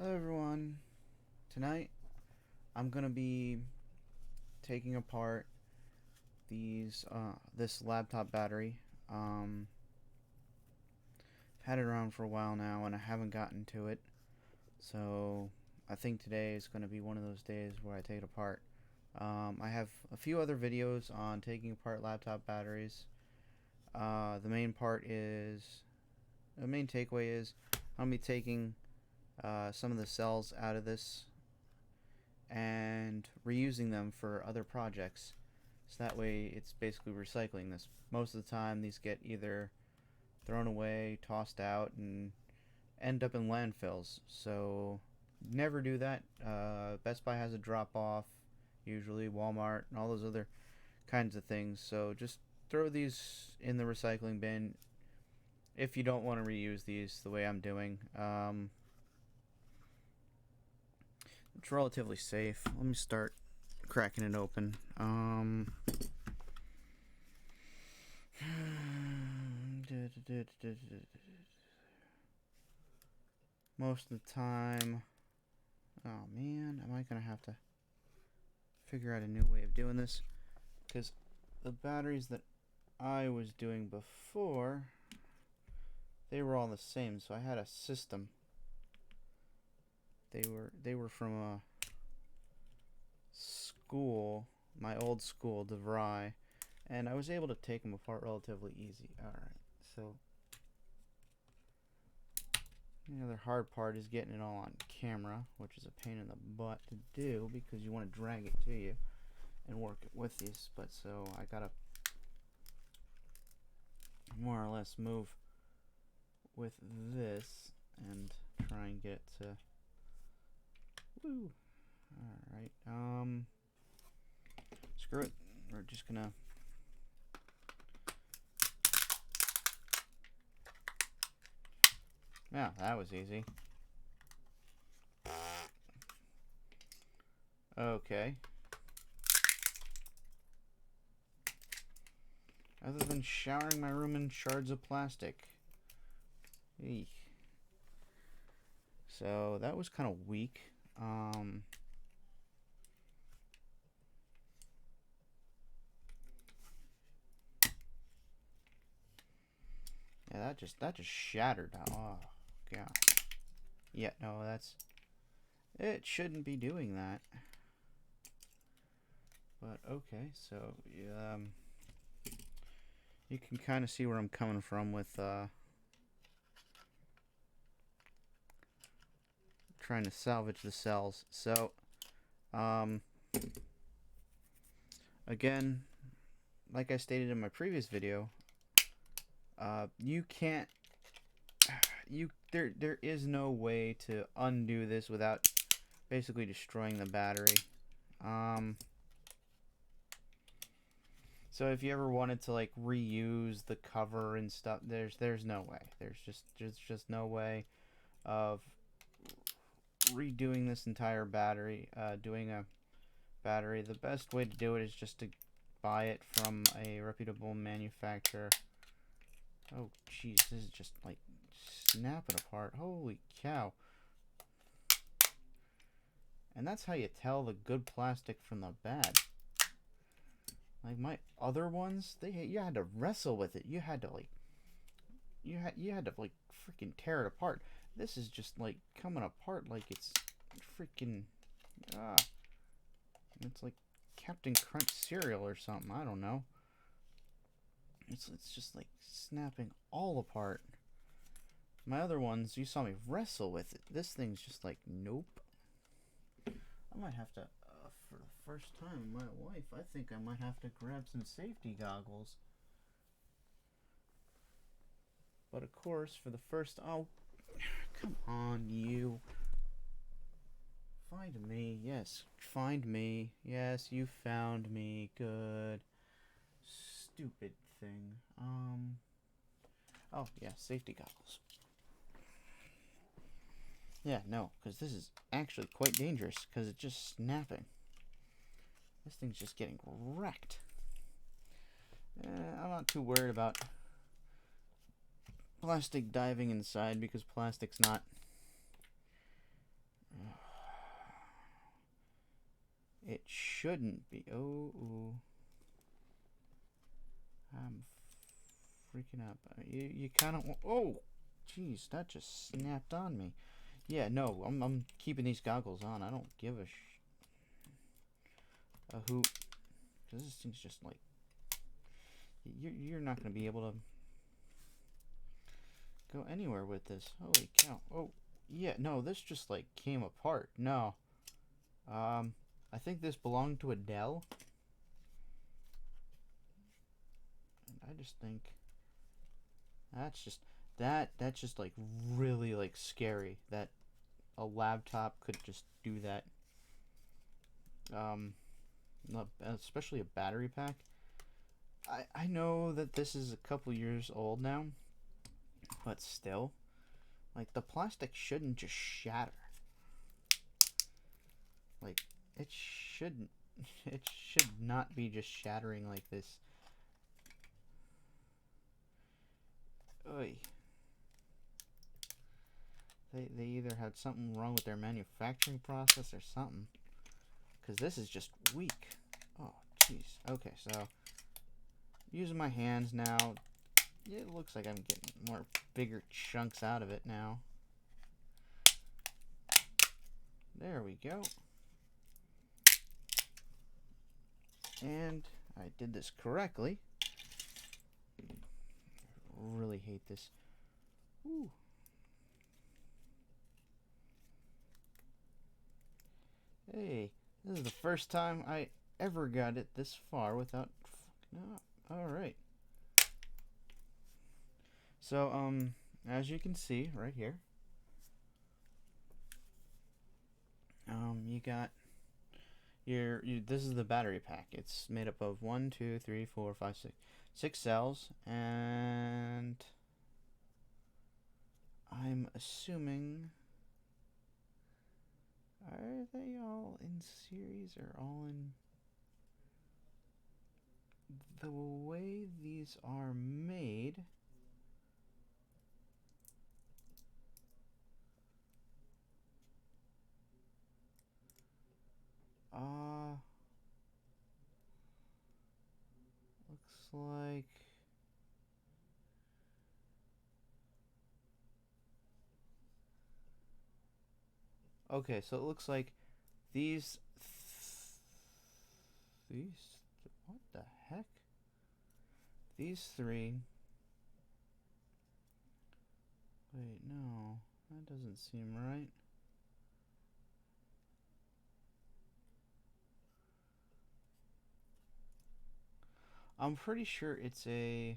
Hello everyone. Tonight I'm gonna be taking apart this laptop battery. I've had it around for a while now and I haven't gotten to it. So I think today is gonna be one of those days where I take it apart. I have a few other videos on taking apart laptop batteries. The main takeaway is I'm gonna be taking some of the cells out of this and reusing them for other projects. So that way it's basically recycling this. Most of the time these get either thrown away, tossed out, and end up in landfills. So never do that. Best Buy has a drop off, usually Walmart and all those other kinds of things. So just throw these in the recycling bin if you don't want to reuse these the way I'm doing. It's relatively safe. Let me start cracking it open. Most of the time. Oh man, am I gonna have to figure out a new way of doing this? Because the batteries that I was doing before, they were all the same, so I had a system. They were from a school, my old school, DeVry, and I was able to take them apart relatively easy. Alright, so the other hard part is getting it all on camera, which is a pain in the butt to do because you want to drag it to you and work it with these. But so I gotta more or less move with this and try and get to. Woo! Alright, screw it. We're just gonna. Yeah, that was easy. Okay. Other than showering my room in shards of plastic. Eek. So that was kind of weak. Yeah, that just shattered. Oh god. Yeah, no, it shouldn't be doing that. But okay, so you can kind of see where I'm coming from with trying to salvage the cells. So again, like I stated in my previous video, you can't there is no way to undo this without basically destroying the battery. So if you ever wanted to like reuse the cover and stuff, there's no way. There's just no way of redoing this entire battery, doing a battery. The best way to do it is just to buy it from a reputable manufacturer. Oh jeez, this is just like snapping apart. Holy cow. And that's how you tell the good plastic from the bad. Like my other ones, you had to wrestle with it. You had to like freaking tear it apart. This is just like coming apart like it's freaking it's like Captain Crunch cereal or something. I don't know. It's just like snapping all apart. My other ones, you saw me wrestle with it. This thing's just like, nope. I might have to, for the first time in my life, I think I might have to grab some safety goggles. But of course, for the first, oh, come on, you. Find me, yes, find me. Yes, you found me, good. Stupid thing. Oh, yeah, safety goggles. Yeah, no, because this is actually quite dangerous, because it's just snapping. This thing's just getting wrecked. I'm not too worried about plastic diving inside, because plastic's not shouldn't be. Oh, ooh. I'm freaking up. You kind of. Oh, jeez, that just snapped on me. Yeah, no, I'm keeping these goggles on. I don't give a hoot. Cause this thing's just like. You're not gonna be able to go anywhere with this. Holy cow! Oh, yeah, no, this just like came apart. No, I think this belonged to Adele. I just think that's just like really like scary that a laptop could just do that. Um, especially a battery pack. I know that this is a couple years old now, but still, like the plastic shouldn't just shatter. Like it shouldn't. It should not be just shattering like this. Oy. They either had something wrong with their manufacturing process or something. Because this is just weak. Oh, jeez. Okay, so using my hands now, it looks like I'm getting more bigger chunks out of it now. There we go. And I did this correctly. I really hate this. Ooh. Hey, this is the first time I ever got it this far without fucking up. Alright. So, as you can see right here, you got this is the battery pack. It's made up of 1, 2, 3, 4, 5, 6 cells, and I'm assuming, are they all in series or all in? The way these are made, looks like okay, so it looks like these what the heck? These three. Wait, no, that doesn't seem right. I'm pretty sure it's a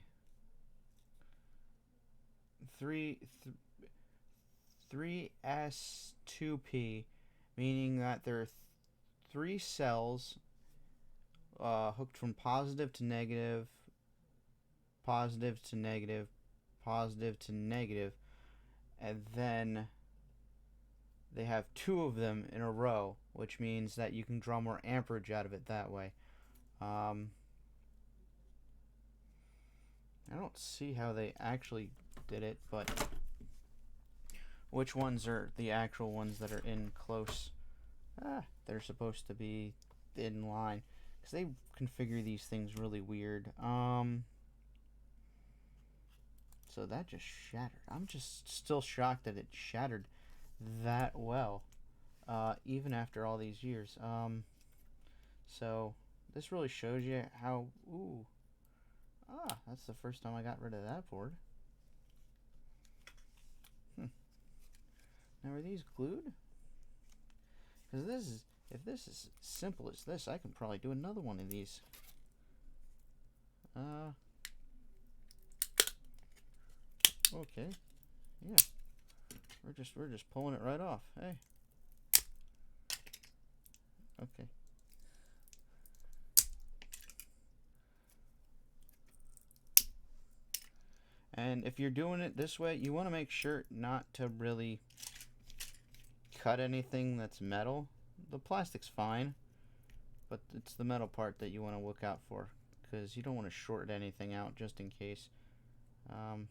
3s2p, meaning that there are 3 cells hooked from positive to negative, positive to negative, positive to negative, and then they have 2 of them in a row, which means that you can draw more amperage out of it that way. I don't see how they actually did it, but which ones are the actual ones that are in close? They're supposed to be in line, because they configure these things really weird. So that just shattered. I'm just still shocked that it shattered that well, even after all these years. So this really shows you how. Ooh. That's the first time I got rid of that board. Now are these glued? Because this is, if this is simple as this, I can probably do another one of these. Okay. Yeah. We're just pulling it right off. Hey. Okay. And if you're doing it this way, you want to make sure not to really cut anything that's metal. The plastic's fine, but it's the metal part that you want to look out for, because you don't want to short anything out just in case. So I'm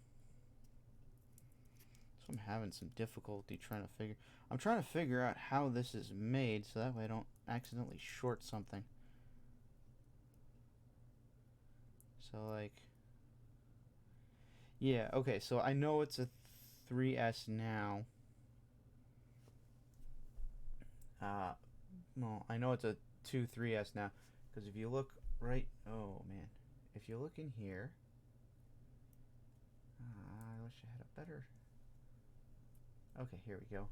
having some difficulty trying to figure out how this is made, so that way I don't accidentally short something. So like, yeah, okay, so I know it's a 3S now. Well, I know it's a 3S now, because if you look right, oh man, if you look in here, I wish I had a better, okay, here we go.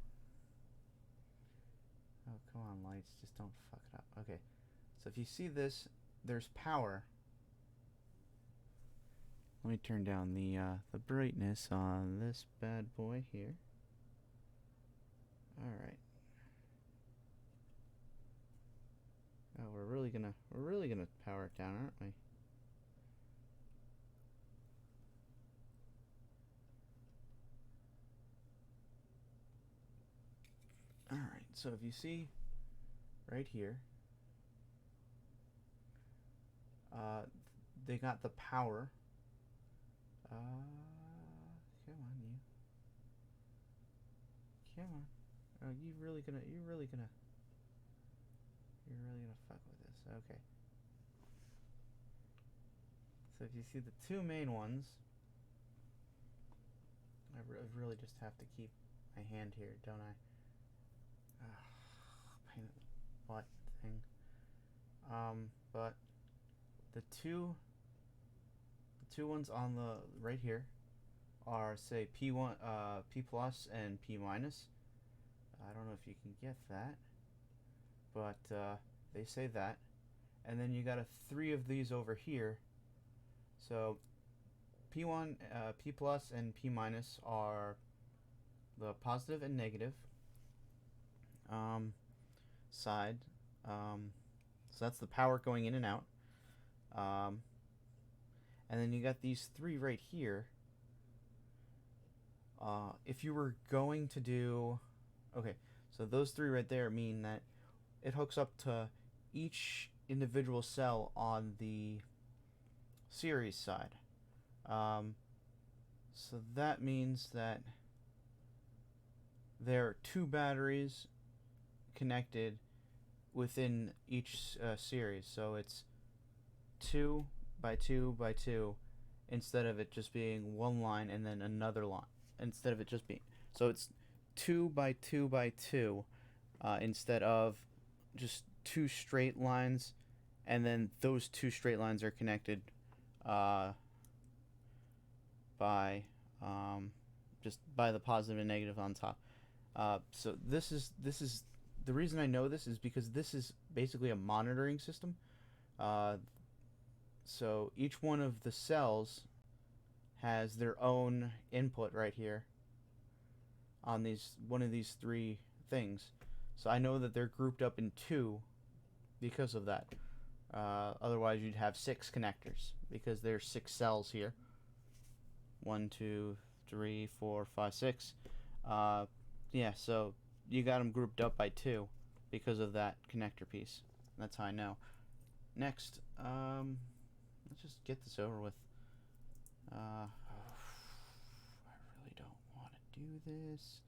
Oh, come on, lights, just don't fuck it up. Okay, so if you see this, there's power. Let me turn down the brightness on this bad boy here. All right. Oh, we're really gonna power it down, aren't we? All right. So if you see right here, they got the power. Come on, you. Come on. Oh, you're really gonna fuck with this. Okay. So if you see the two main ones, I really just have to keep my hand here, don't I? Pain in the butt thing. But the two ones on the right here are, say, P1, P plus and P minus. I don't know if you can get that, but they say that. And then you got three of these over here. So P1, P plus, and P minus are the positive and negative side. So that's the power going in and out. And then you got these three right here. If you were going to do, okay, so those three right there mean that it hooks up to each individual cell on the series side. So that means that there are two batteries connected within each series. So it's 2 by 2 by 2 instead of it just being one line and then another line. Instead of it just being, so it's 2 by 2 by 2 instead of just two straight lines, and then those two straight lines are connected by just by the positive and negative on top. So this is the reason I know this is because this is basically a monitoring system. So each one of the cells has their own input right here on one of these three things. So I know that they're grouped up in two because of that. Otherwise, you'd have 6 connectors because there's 6 cells here. 1, 2, 3, 4, 5, 6. Yeah, so you got them grouped up by 2 because of that connector piece. That's how I know. Next, let's just get this over with. I really don't want to do this.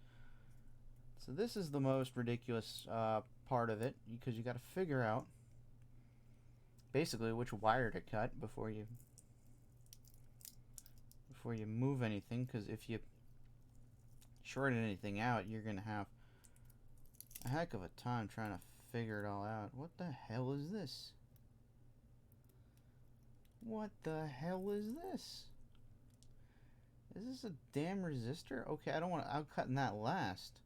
So this is the most ridiculous part of it, because you got to figure out basically which wire to cut before you move anything, because if you shorten anything out, you're gonna have a heck of a time trying to figure it all out. What the hell is this? What the hell is this? Is this a damn resistor? Okay, I don't want to. I'm cutting that last,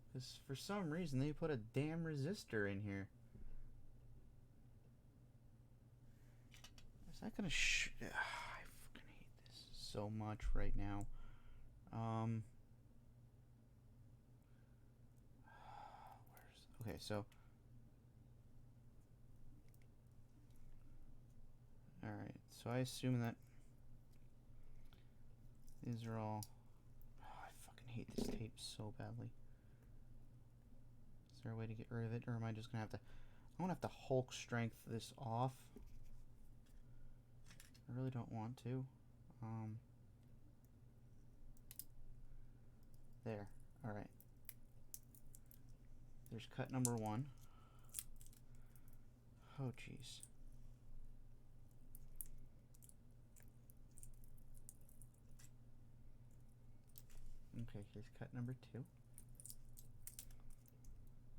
because for some reason they put a damn resistor in here. Is that gonna I fucking hate this so much right now. Okay, so alright, so I assume that these are all, I fucking hate this tape so badly. Is there a way to get rid of it, or am I just gonna have to, I'm gonna have to Hulk strength this off. I really don't want to. There, alright. There's cut number 1. Oh, jeez. Okay, here's cut number 2.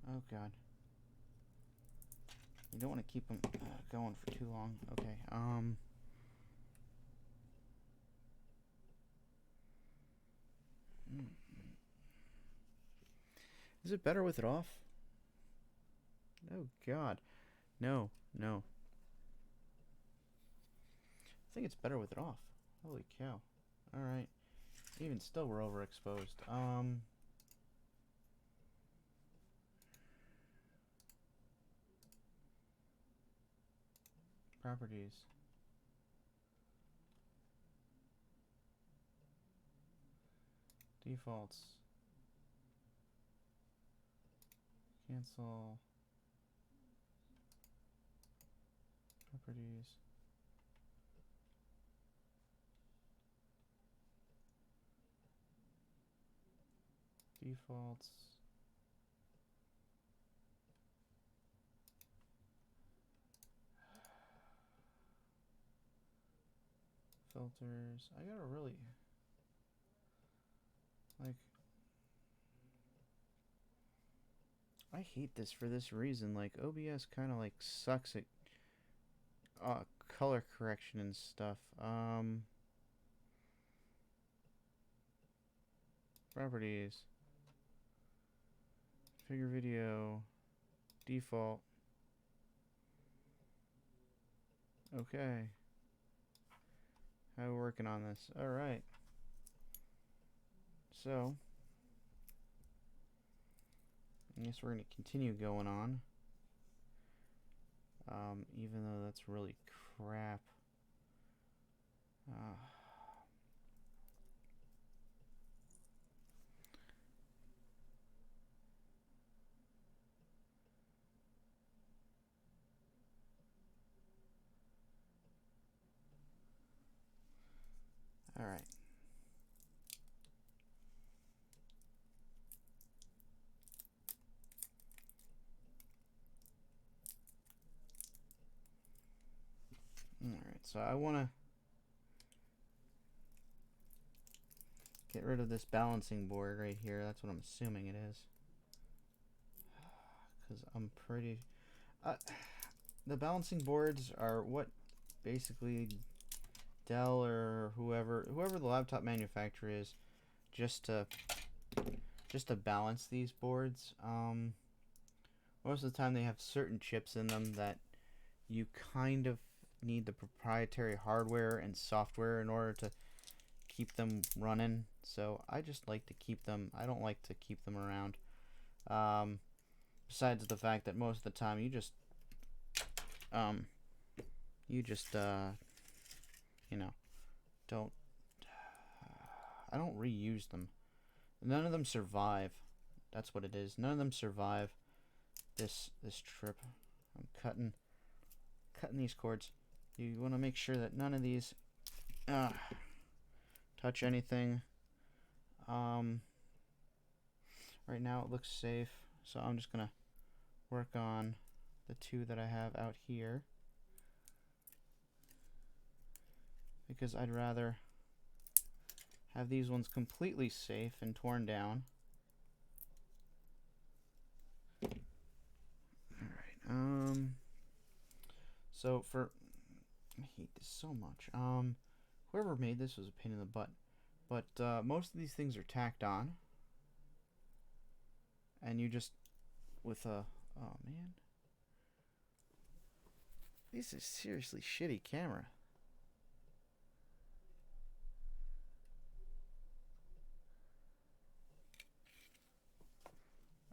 Oh god. You don't want to keep them going for too long. Okay, Is it better with it off? Oh god. No, no. I think it's better with it off. Holy cow. Alright. Even still, we're overexposed. Properties. Defaults. Cancel. Properties. Defaults. Filters. I gotta really... like... I hate this for this reason. Like, OBS kind of like sucks at color correction and stuff. Properties. Figure video. Default. Okay. How are we working on this? Alright. So, I guess we're going to continue going on. Even though that's really crap. Alright. Alright, so I want to get rid of this balancing board right here. That's what I'm assuming it is. Because I'm pretty... the balancing boards are what basically Dell or whoever the laptop manufacturer is, just to balance these boards. Most of the time they have certain chips in them that you kind of need the proprietary hardware and software in order to keep them running. So I just like to keep them. I don't like to keep them around. Besides the fact that most of the time you just you know, don't... I don't reuse them. None of them survive. That's what it is. None of them survive this trip. I'm cutting these cords. You want to make sure that none of these touch anything. Right now it looks safe, so I'm just gonna work on the 2 that I have out here, because I'd rather have these ones completely safe and torn down. Alright, so for... I hate this so much. Whoever made this was a pain in the butt. But most of these things are tacked on. And you just... with a... oh, man. This is seriously shitty camera.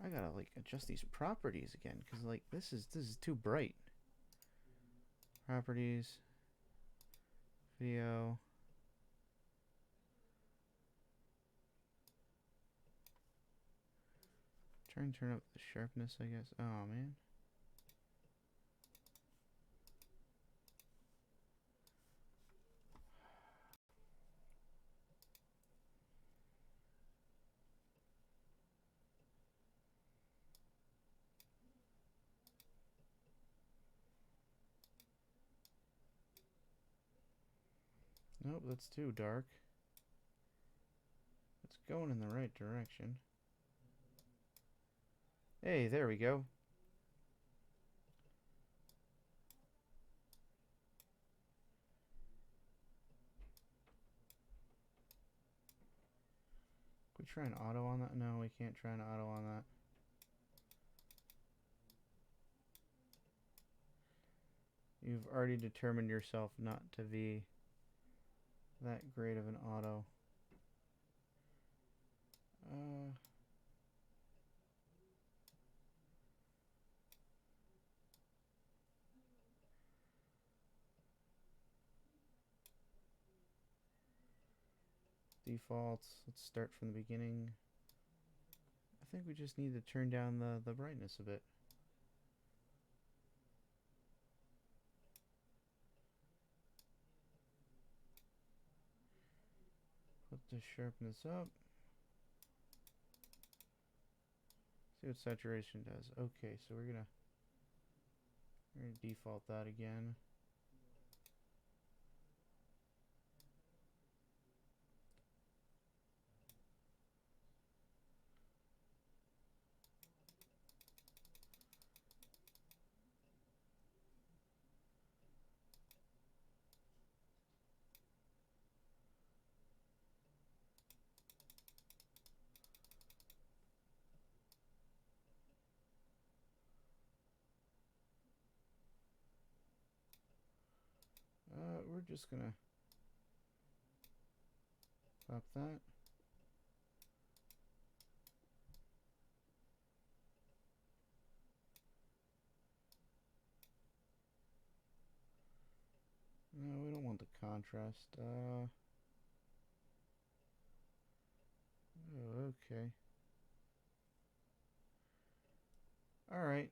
I gotta like adjust these properties again, because like this is too bright. Properties, video. Try and turn up the sharpness, I guess. Oh man. Nope, that's too dark. Let's going in the right direction. Hey, there we go. Can we try an auto on that? No, we can't try an auto on that. You've already determined yourself not to be that great of an auto. Defaults. Let's start from the beginning. I think we just need to turn down the brightness a bit. Put the sharpness up. See what saturation does. Okay, so we're gonna default that again. We're just gonna pop that. No, we don't want the contrast. Oh, okay. Alright,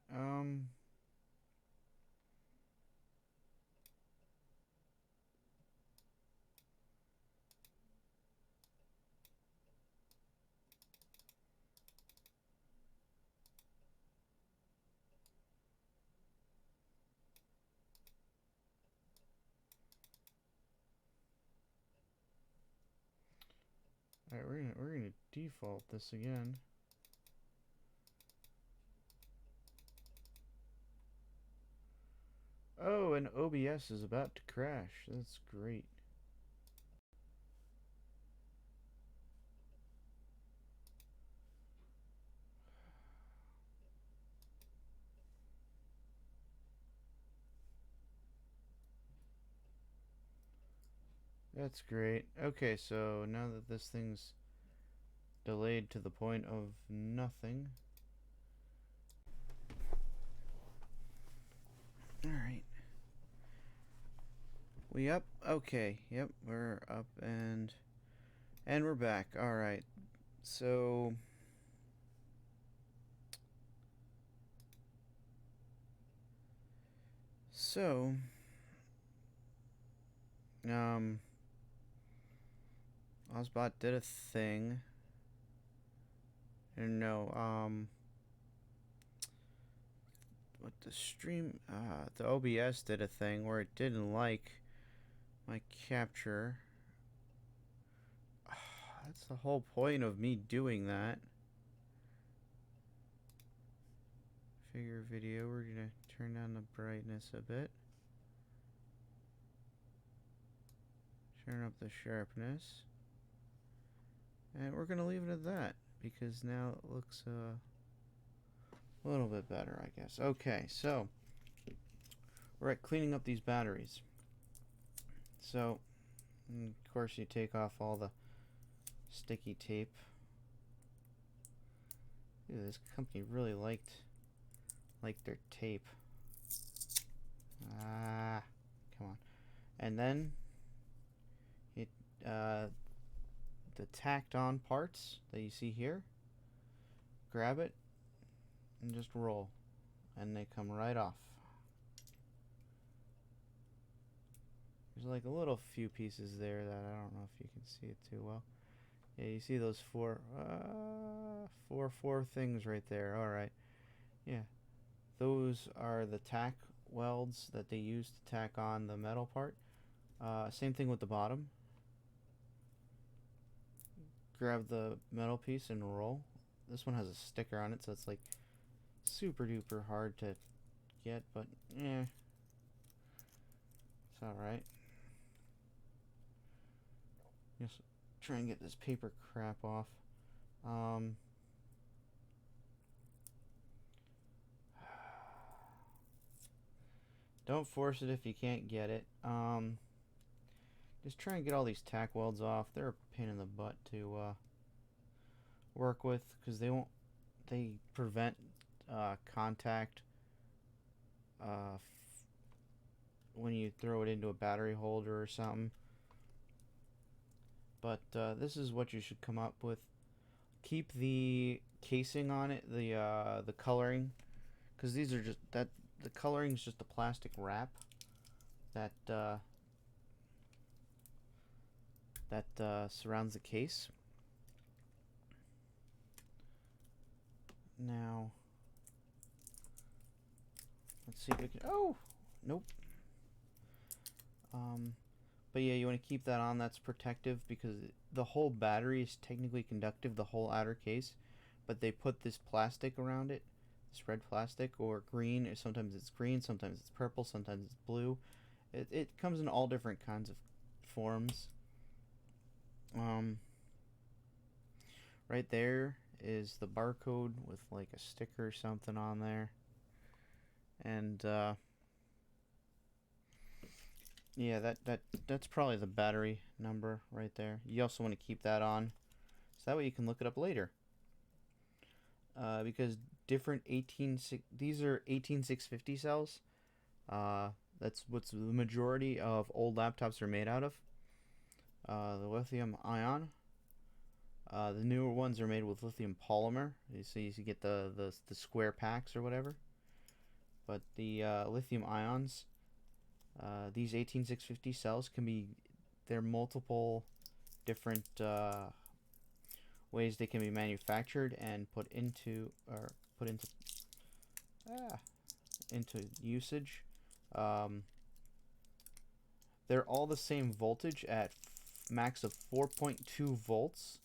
alright, we're gonna default this again. Oh, and OBS is about to crash. That's great. That's great. Okay, so now that this thing's delayed to the point of nothing. Alright. We up? Okay, yep, we're up and we're back. Alright. So Ozbot did a thing. No, what the OBS did a thing where it didn't like my capture. That's the whole point of me doing that. Figure video, we're gonna turn down the brightness a bit. Turn up the sharpness. And we're gonna leave it at that because now it looks a little bit better, I guess. Okay, so we're at cleaning up these batteries. So, of course, you take off all the sticky tape. Ew, this company really liked their tape. Ah, come on. And then it the tacked on parts that you see here, grab it and just roll, and they come right off. There's like a little few pieces there that I don't know if you can see it too well. Yeah, you see those four things right there. All right, yeah, those are the tack welds that they use to tack on the metal part. Same thing with the bottom. grab the metal piece and roll. This one has a sticker on it, so it's like super duper hard to get, but it's alright. Just try and get this paper crap off. Don't force it if you can't get it. Just try and get all these tack welds off. They're a pain in the butt to work with because they prevent contact when you throw it into a battery holder or something. But this is what you should come up with. Keep the casing on it, the coloring, because these are just the coloring is just a plastic wrap that surrounds the case. Now, let's see if we can. Oh, nope. But yeah, you want to keep that on. That's protective because the whole battery is technically conductive, the whole outer case, but they put this plastic around it, this red plastic or green. Sometimes it's green, sometimes it's purple, sometimes it's blue. It comes in all different kinds of forms. Right there is the barcode with like a sticker or something on there, and yeah, that's probably the battery number right there. You also want to keep that on, so that way you can look it up later. Because different these are 18650 cells. That's what's the majority of old laptops are made out of. The lithium ion. The newer ones are made with lithium polymer. So you get the square packs or whatever. But the lithium ions, these 18650 cells there are multiple different ways they can be manufactured and put into usage. They're all the same voltage at max of 4.2 volts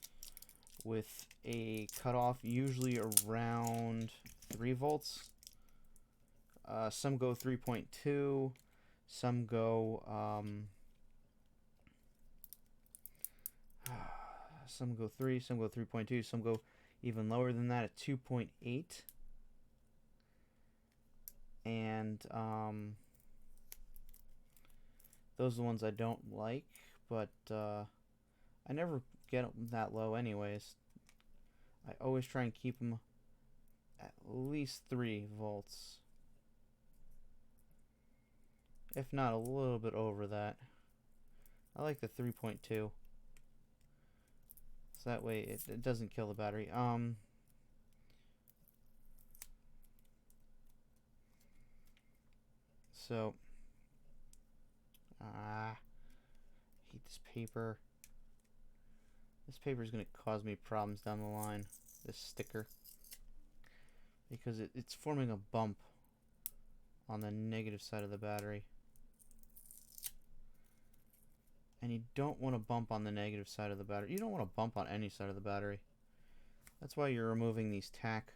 with a cutoff usually around 3 volts. Some go 3.2, some go 3, some go 3.2, some go even lower than that at 2.8. And those are the ones I don't like, but I never get them that low anyways. I always try and keep them at least 3 volts. If not a little bit over that. I like the 3.2. So that way it doesn't kill the battery. So I hate this paper. This paper is going to cause me problems down the line. This sticker. Because it's forming a bump on the negative side of the battery. And you don't want to bump on the negative side of the battery. You don't want to bump on any side of the battery. That's why you're removing these tack.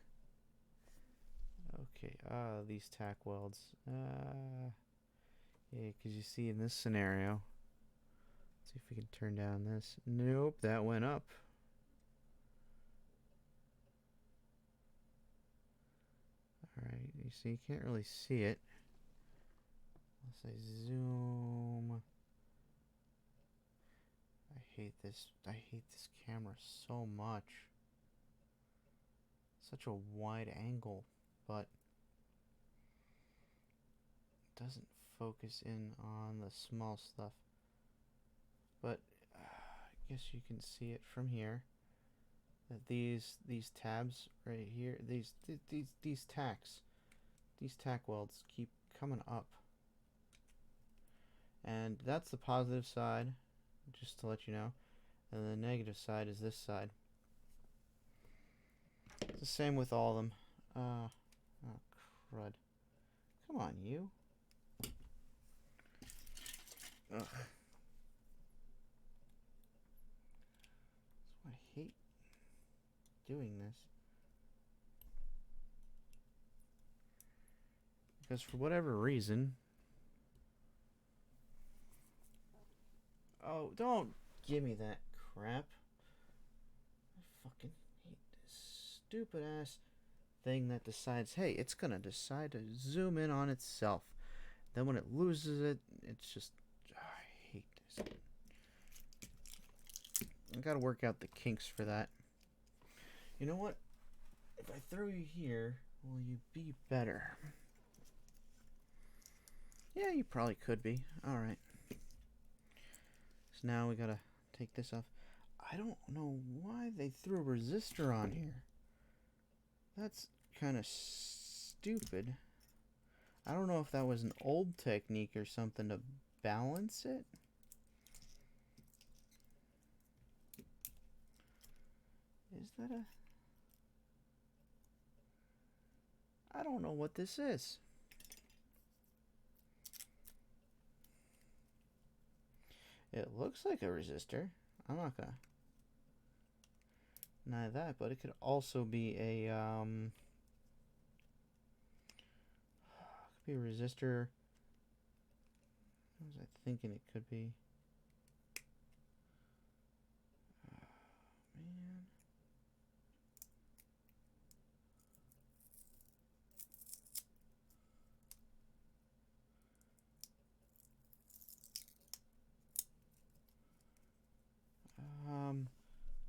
Okay, these tack welds. Yeah, because you see in this scenario. Let's see if we can turn down this. Nope, that went up. Alright, you see, you can't really see it. Unless I zoom. I hate this camera so much. Such a wide angle, but it doesn't focus in on the small stuff. But I guess you can see it from here. That these tabs right here, these tack welds keep coming up. And that's the positive side, just to let you know. And the negative side is this side. It's the same with all of them. Oh, crud. Come on, you. Ugh. That's why I hate doing this. Because for whatever reason... Oh, don't give me that crap. I fucking hate this stupid ass thing that decides, hey, it's gonna decide to zoom in on itself. Then when it loses it, it's just... I hate this. I gotta work out the kinks for that. You know what? If I throw you here, will you be better? Yeah, you probably could be. Alright. So now we gotta take this off. I don't know why they threw a resistor on here. That's kind of stupid. I don't know if that was an old technique or something to balance it. Is that a... I don't know what this is. It looks like a resistor. I'm not gonna deny that, but it could also be a could be a resistor. What was I thinking it could be?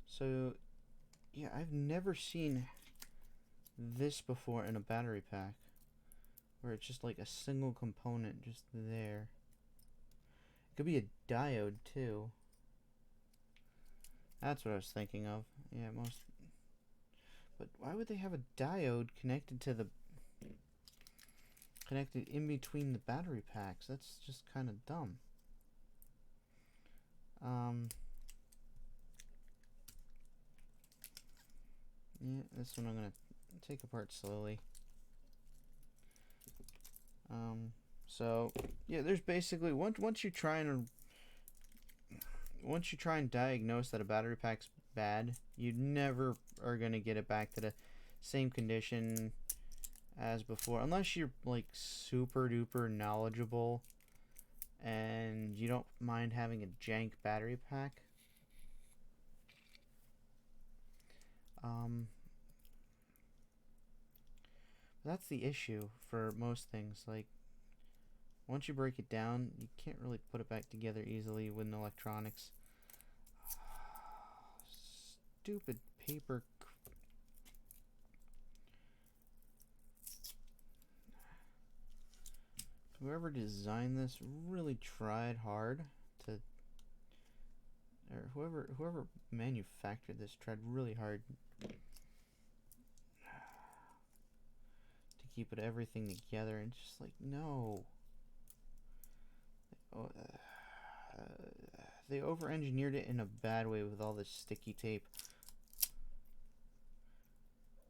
So, yeah, I've never seen this before in a battery pack, where it's just like a single component just there. It could be a diode too. That's what I was thinking of. Yeah, most. But why would they have a diode connected to the connected in between the battery packs? That's just kind of dumb. Yeah, this one I'm gonna take apart slowly. So yeah, there's basically once you try and diagnose that a battery pack's bad, you never are gonna get it back to the same condition as before, unless you're like super duper knowledgeable and you don't mind having a jank battery pack. That's the issue for most things. Like, once you break it down, you can't really put it back together easily with electronics. Stupid paper. Whoever designed this really tried hard to, or whoever manufactured this tried really hard to keep everything together, and just like, no. They over-engineered it in a bad way with all this sticky tape.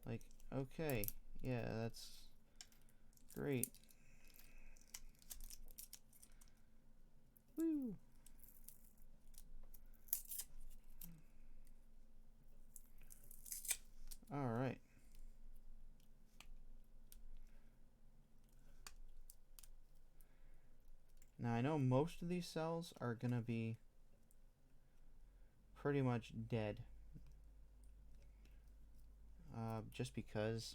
Like, okay, yeah, that's great. Woo! Alright. Now, I know most of these cells are going to be pretty much dead. Just because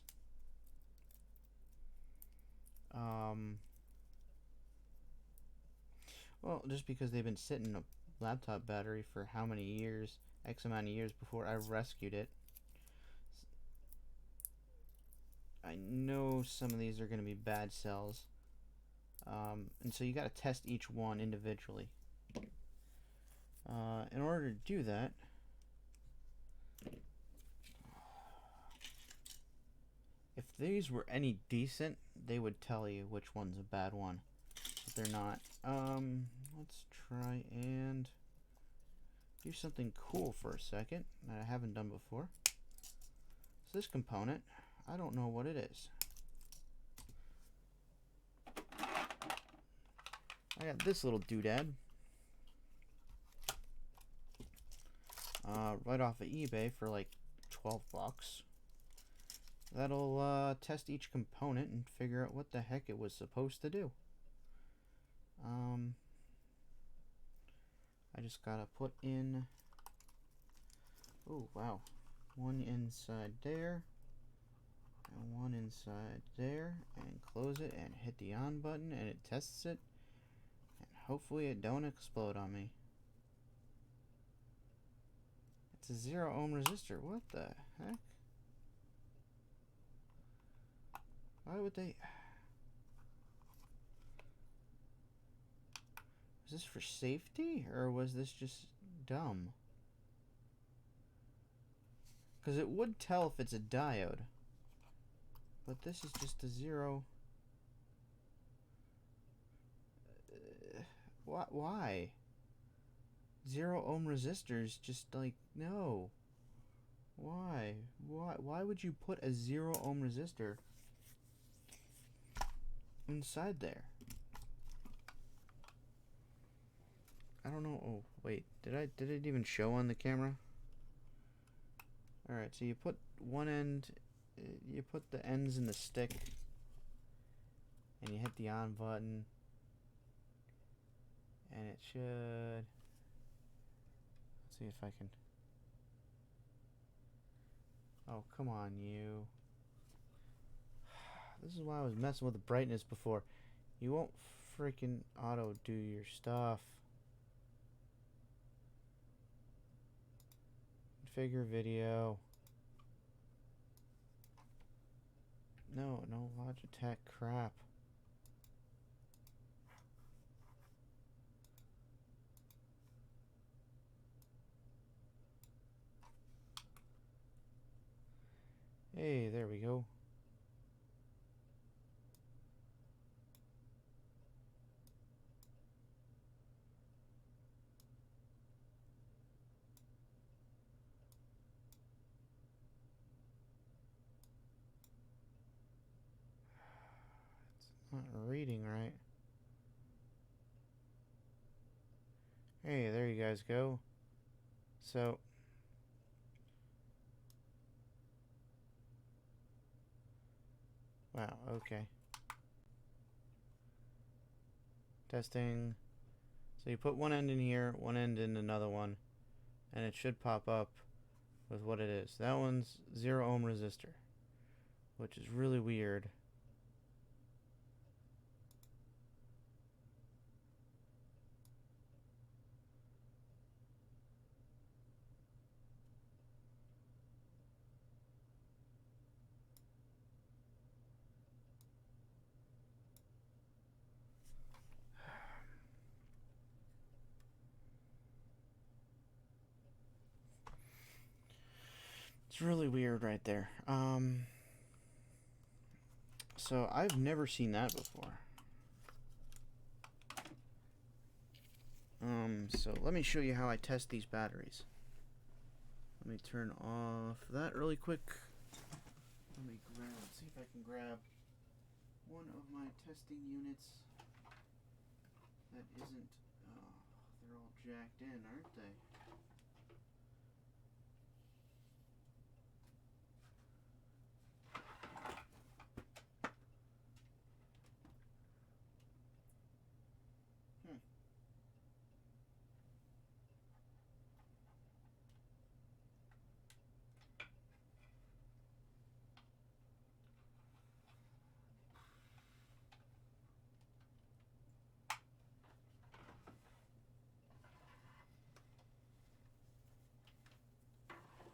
well, just because they've been sitting in a laptop battery for how many years, X amount of years before I rescued it. I know some of these are going to be bad cells. And so you got to test each one individually. In order to do that, if these were any decent, they would tell you which one's a bad one. But they're not. Let's try and do something cool for a second that I haven't done before. So this component, I don't know what it is. I got this little doodad right off of eBay for like $12. That'll test each component and figure out what the heck it was supposed to do. I just gotta put in, oh wow, one inside there and one inside there, and close it and hit the on button, and it tests it, and hopefully it don't explode on me. It's a 0 ohm resistor. What the heck? Why would they? Was this for safety, or was this just dumb? Because it would tell if it's a diode. But this is just a 0. Why? 0 ohm resistors, just like, no. Why? Why would you put a 0 ohm resistor inside there? I don't know. Oh, wait. Did it even show on the camera? Alright, so you put one end, you put the ends in the stick, and you hit the on button, and it should, let's see if I can, oh, come on, you. This is why I was messing with the brightness before. You won't freaking auto do your stuff. Configure video. No Logitech crap. Hey, there we go. Not reading right. Hey, there you guys go. So, wow, okay. Testing. So you put one end in here, one end in another one, and it should pop up with what it is. That one's 0 ohm resistor, which is really weird. It's really weird right there. So I've never seen that before. So let me show you how I test these batteries. Let me turn off that really quick. Let's see if I can grab one of my testing units that isn't, they're all jacked in, aren't they?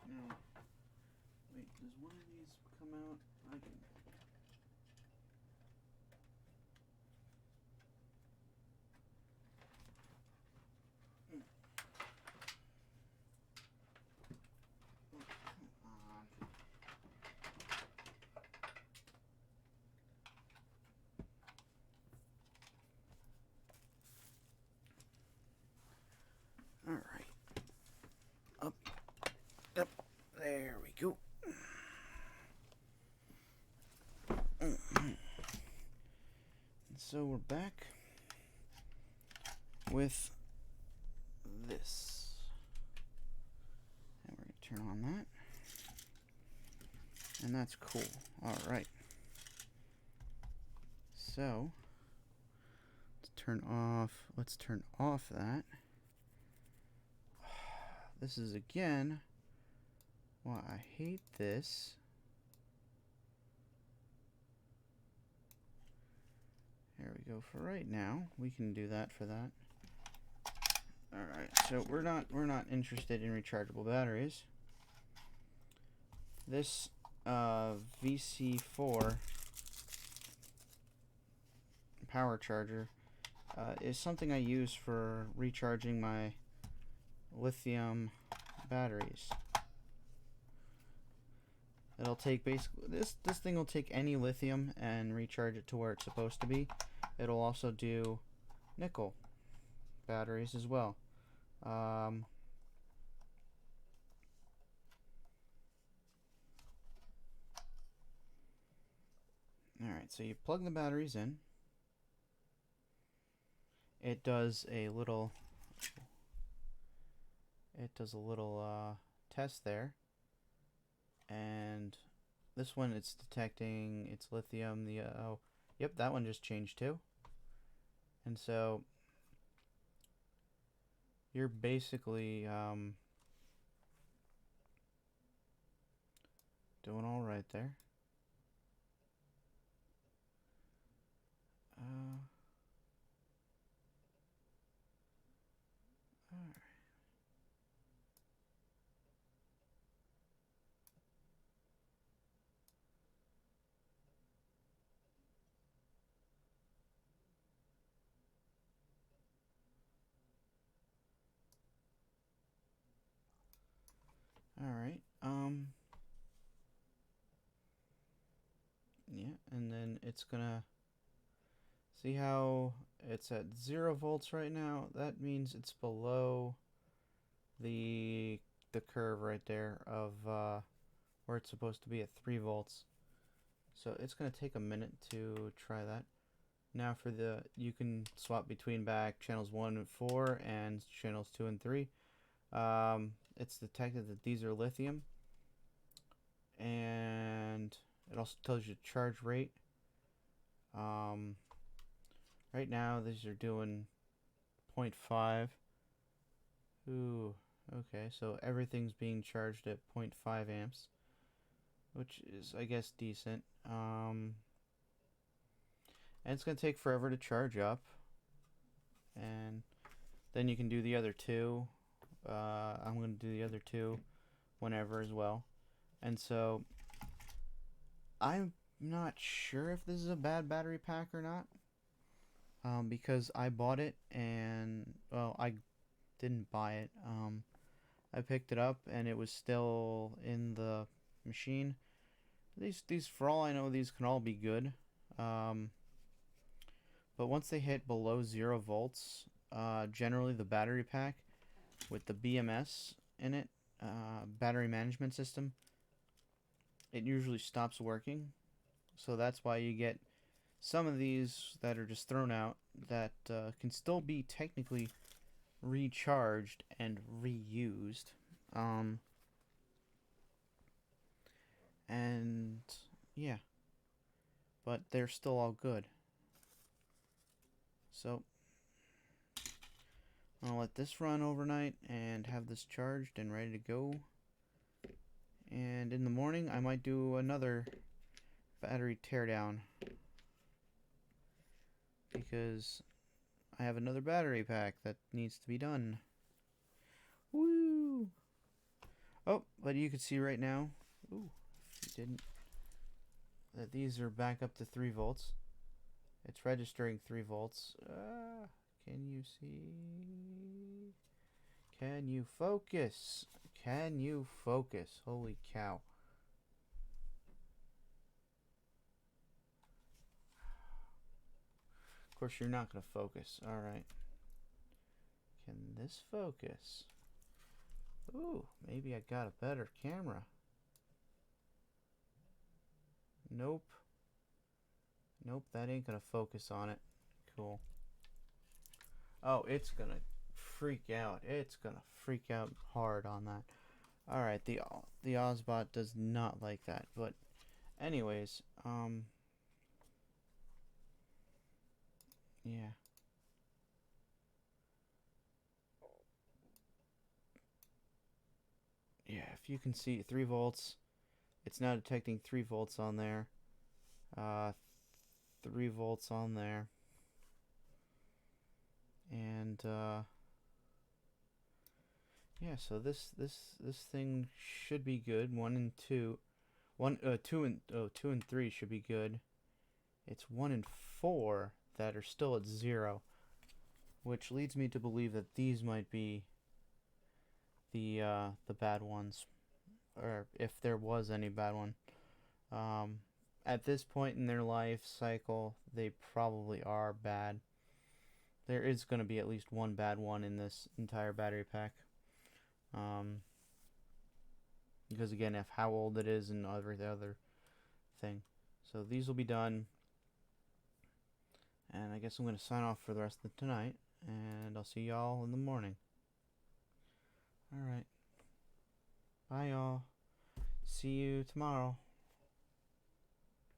No. Wait, does one of these come out? I can. All right. Up. There we go. And so we're back with this. And we're going to turn on that. And that's cool. Alright. So, let's turn off that. This is again why I hate this. There we go. For right now, we can do that for that. Alright, so we're not interested in rechargeable batteries. This VC4 power charger is something I use for recharging my lithium batteries. It'll take basically this thing will take any lithium and recharge it to where it's supposed to be. It'll also do nickel batteries as well. Alright, so you plug the batteries in. It does a little test there, and this one it's detecting it's lithium. The oh, yep, that one just changed too. And so you're basically doing all right there. Alright, yeah, and then it's gonna see how it's at 0 volts right now. That means it's below the curve right there of where it's supposed to be at 3 volts. So it's gonna take a minute to try that. Now for you can swap between back channels 1 and 4 and channels 2 and 3. It's detected that these are lithium, and it also tells you charge rate. Right now these are doing 0.5. Ooh, okay, so everything's being charged at 0.5 amps, which is, I guess, decent. And it's gonna take forever to charge up, and then you can do the other two. I'm gonna do the other two whenever as well. And so I'm not sure if this is a bad battery pack or not, because I bought it and, well, I didn't buy it. I picked it up and it was still in the machine. These for all I know, these can all be good. But once they hit below 0 volts, generally the battery pack with the BMS in it, battery management system, it usually stops working. So that's why you get some of these that are just thrown out that can still be technically recharged and reused. And yeah, but they're still all good. So I'll let this run overnight and have this charged and ready to go. And in the morning, I might do another battery teardown, because I have another battery pack that needs to be done. Woo! Oh, but you can see right now, ooh, if you didn't, that these are back up to 3 volts. It's registering 3 volts. Can you see? Can you focus? Can you focus? Holy cow. Of course, you're not going to focus. Alright. Can this focus? Ooh, maybe I got a better camera. Nope. Nope, that ain't going to focus on it. Cool. Oh, it's going to freak out. It's going to freak out hard on that. Alright, the Ozbot does not like that, but Anyways, yeah. Yeah, if you can see 3 volts, it's now detecting 3 volts on there. 3 volts on there. And yeah, so this thing should be good. 1 and 2. 2 and 3 should be good. It's 1 and 4 that are still at 0, which leads me to believe that these might be the bad ones, or if there was any bad one. At this point in their life cycle, they probably are bad. There is going to be at least one bad one in this entire battery pack. Because again, of how old it is and every other thing. So these will be done. And I guess I'm going to sign off for the rest of tonight. And I'll see y'all in the morning. Alright. Bye, y'all. See you tomorrow.